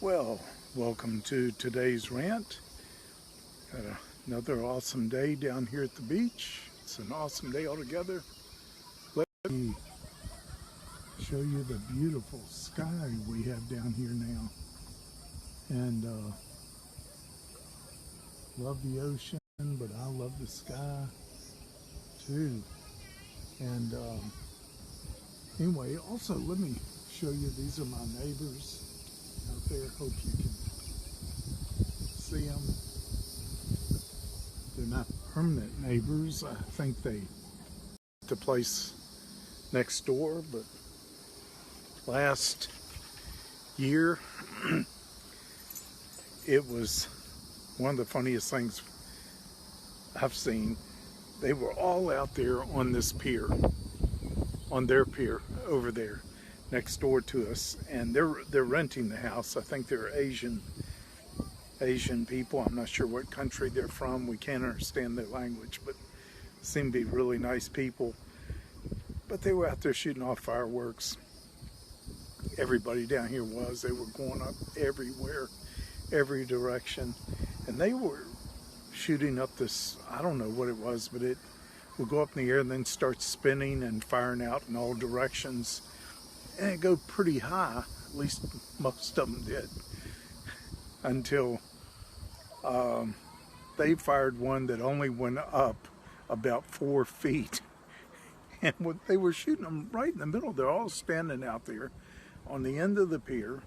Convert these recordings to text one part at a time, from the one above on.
Well, welcome to today's rant. Got another awesome day down here at the beach. It's an awesome day altogether. Let me show you the beautiful sky we have down here now. And love the ocean, but I love the sky too. And anyway, also let me show you, these are my neighbors out there. Hope you can see them. They're not permanent neighbors. I think they the place next door, but last year it was one of the funniest things I've seen. They were all out there on this pier, on their pier over there next door to us, and they're renting the house. I think they're Asian people. I'm not sure what country they're from. We can't understand their language, but seem to be really nice people. But they were out there shooting off fireworks. Everybody down here was. They were going up everywhere, every direction, and they were shooting up this, I don't know what it was, but it would go up in the air and then start spinning and firing out in all directions. And it go pretty high, at least most of them did, until they fired one that only went up about 4 feet. And they were shooting them right in the middle. They're all standing out there on the end of the pier.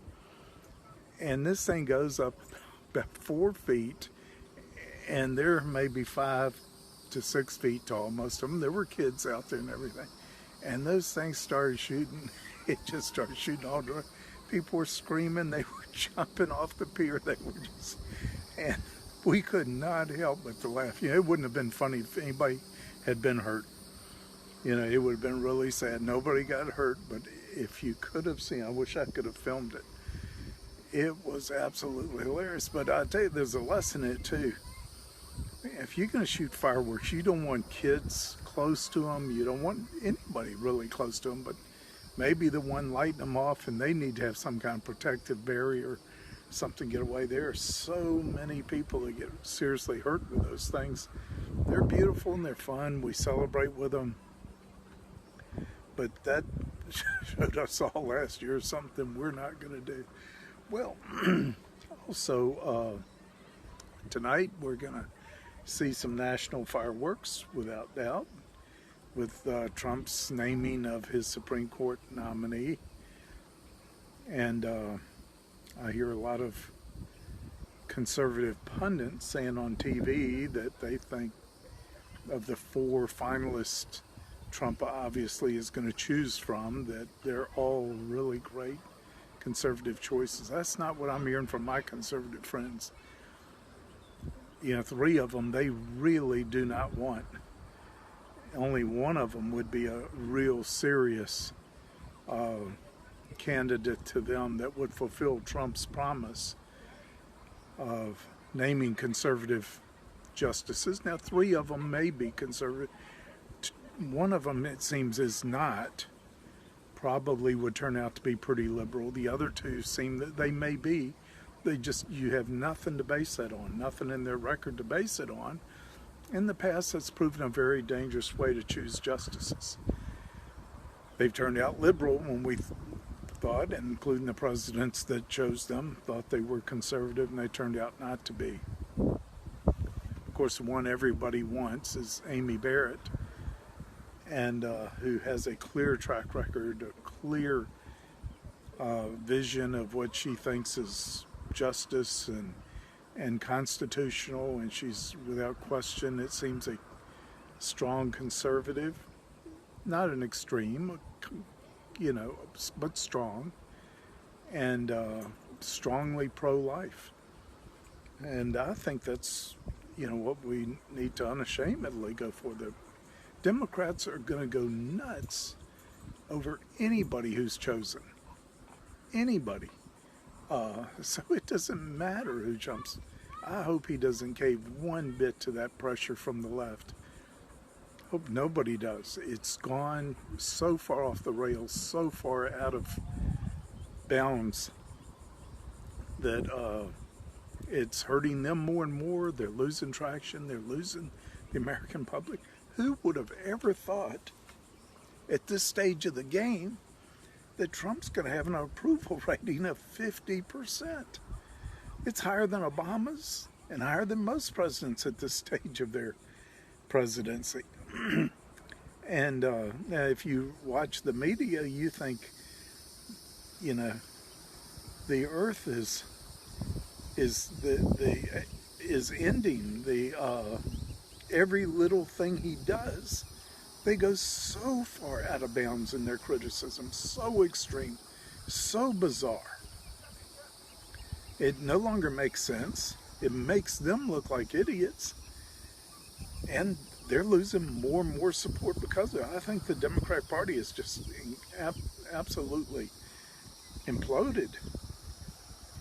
And this thing goes up about 4 feet, and they're maybe 5 to 6 feet tall, most of them. There were kids out there and everything. And those things started shooting. It just started shooting all the people were screaming. They were jumping off the pier. They were just, and we could not help but to laugh. You know, it wouldn't have been funny if anybody had been hurt. You know, it would have been really sad. Nobody got hurt, but if you could have seen, I wish I could have filmed it. It was absolutely hilarious. But I tell you, there's a lesson in it too. If you're going to shoot fireworks, you don't want kids close to them. You don't want anybody really close to them, but maybe the one lighting them off, and they need to have some kind of protective barrier, something to get away. There are so many people that get seriously hurt with those things. They're beautiful and they're fun. We celebrate with them. But that showed us all last year something we're not going to do. Well, also tonight we're going to see some national fireworks, without doubt, with Trump's naming of his Supreme Court nominee. And I hear a lot of conservative pundits saying on TV that they think of the 4 finalists Trump obviously is going to choose from, that they're all really great conservative choices. That's not what I'm hearing from my conservative friends. You know, 3 of them they really do not want. Only one of them would be a real serious candidate to them that would fulfill Trump's promise of naming conservative justices. Now, 3 of them may be conservative. One of them, it seems, is not. Probably would turn out to be pretty liberal. The other 2 seem that they may be. You have nothing to base that on, nothing in their record to base it on. In the past, that's proven a very dangerous way to choose justices. They've turned out liberal when we thought, including the presidents that chose them, thought they were conservative, and they turned out not to be. Of course, the one everybody wants is Amy Barrett, and who has a clear track record, a clear vision of what she thinks is justice and constitutional, and she's, without question, it seems, a strong conservative, not an extreme, you know, but strong, and strongly pro-life. And I think that's, you know, what we need to unashamedly go for. The Democrats are going to go nuts over anybody who's chosen. Anybody. So it doesn't matter who jumps. I hope he doesn't cave one bit to that pressure from the left. Hope nobody does. It's gone so far off the rails, so far out of bounds, that it's hurting them more and more. They're losing traction. They're losing the American public. Who would have ever thought at this stage of the game that Trump's going to have an approval rating of 50%? It's higher than Obama's and higher than most presidents at this stage of their presidency. And if you watch the media, you think, the earth is ending. Every little thing he does, they go so far out of bounds in their criticism, so extreme, so bizarre. It no longer makes sense. It makes them look like idiots, and they're losing more and more support because of it. I think the Democratic Party is just absolutely imploded.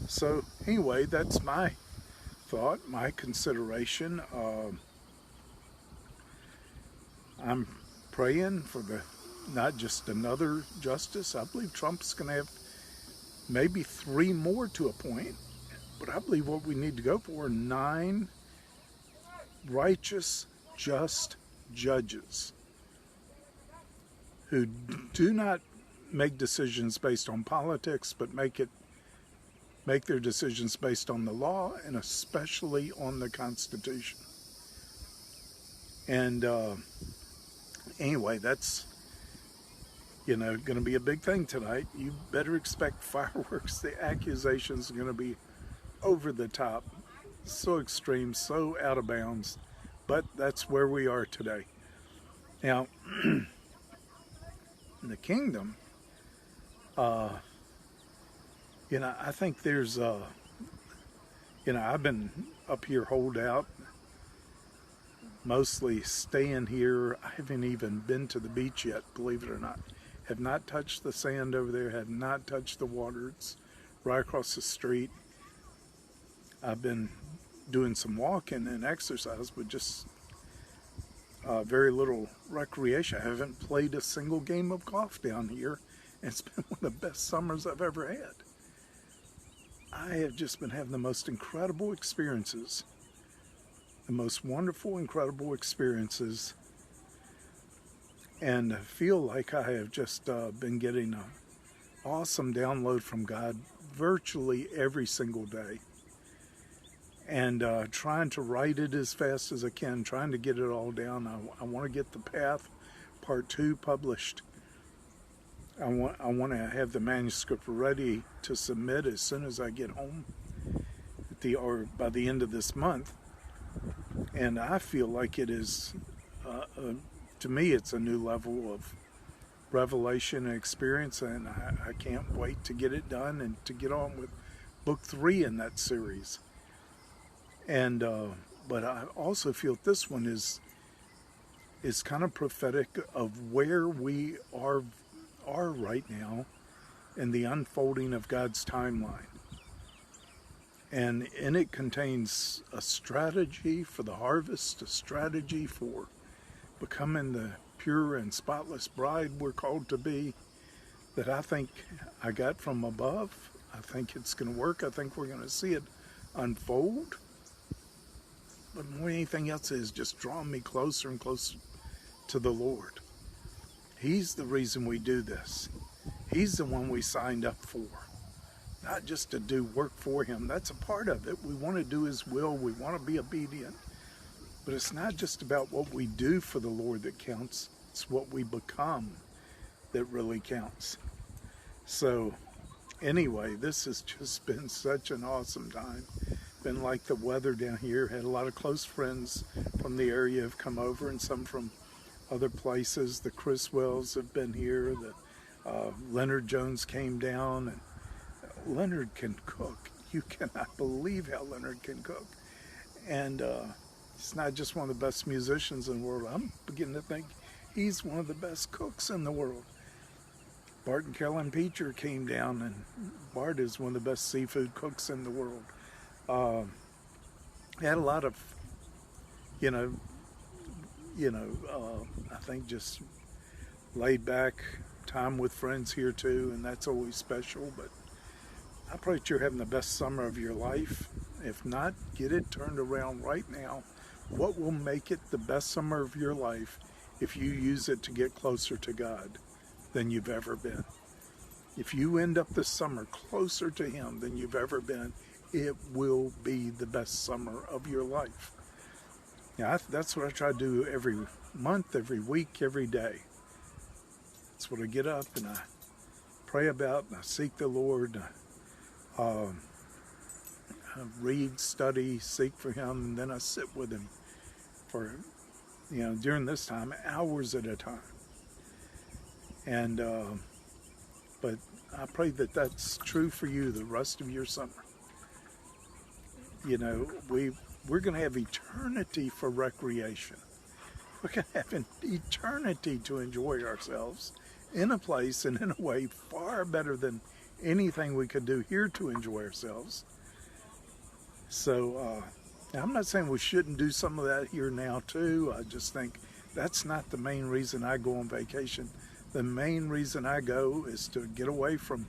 So anyway, that's my thought, my consideration. I'm praying for not just another justice. I believe Trump's going to have maybe 3 more to appoint, but I believe what we need to go for are 9 righteous, just judges who do not make decisions based on politics, but make their decisions based on the law and especially on the Constitution. And anyway, that's going to be a big thing tonight. You better expect fireworks. The accusations are going to be over the top, so extreme, so out of bounds. But that's where we are today. Now, in the kingdom, I think there's, I've been up here holed out, mostly staying here. I haven't even been to the beach yet, believe it or not. Have not touched the sand over there, have not touched the water. It's right across the street. I've been doing some walking and exercise, but just very little recreation. I haven't played a single game of golf down here, and it's been one of the best summers I've ever had. I have just been having the most incredible experiences, the most wonderful, incredible experiences, and I feel like I have just been getting an awesome download from God virtually every single day. And trying to write it as fast as I can, trying to get it all down. I want to get the Path Part 2 published. I want to have the manuscript ready to submit as soon as I get home, or by the end of this month. And I feel like it is, to me, it's a new level of revelation and experience, and I can't wait to get it done and to get on with book 3 in that series. And but I also feel this one is kind of prophetic of where we are right now in the unfolding of God's timeline. And in it contains a strategy for the harvest, a strategy for becoming the pure and spotless bride we're called to be, that I think I got from above. I think it's going to work. I think we're going to see it unfold. But more than anything else, is just drawing me closer and closer to the Lord. He's the reason we do this. He's the one we signed up for. Not just to do work for Him. That's a part of it. We want to do His will. We want to be obedient. But it's not just about what we do for the Lord that counts. It's what we become that really counts. So anyway, this has just been such an awesome time. Been like the weather down here. Had a lot of close friends from the area have come over, and some from other places. The Criswells have been here. The Leonard Jones came down, and Leonard can cook. You cannot believe how Leonard can cook. And he's not just one of the best musicians in the world. I'm beginning to think he's one of the best cooks in the world. Bart and Carolyn Peacher came down, and Bart is one of the best seafood cooks in the world. Had a lot of, I think just laid back time with friends here too, and that's always special. But I pray that you're having the best summer of your life. If not, get it turned around right now. What will make it the best summer of your life if you use it to get closer to God than you've ever been? If you end up this summer closer to Him than you've ever been, it will be the best summer of your life. Yeah, that's what I try to do every month, every week, every day. That's what I get up and I pray about, and I seek the Lord. I read, study, seek for Him, and then I sit with Him for, during this time, hours at a time. And but I pray that that's true for you the rest of your summer. We're going to have eternity for recreation. We're going to have an eternity to enjoy ourselves in a place and in a way far better than anything we could do here to enjoy ourselves. So I'm not saying we shouldn't do some of that here now too. I just think that's not the main reason I go on vacation. The main reason I go is to get away from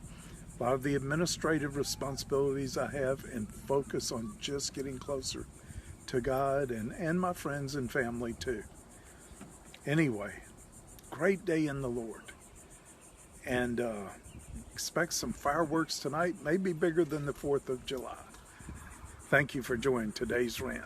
a lot of the administrative responsibilities I have and focus on just getting closer to God and my friends and family too. Anyway, great day in the Lord. And expect some fireworks tonight, maybe bigger than the 4th of July. Thank you for joining today's Rant.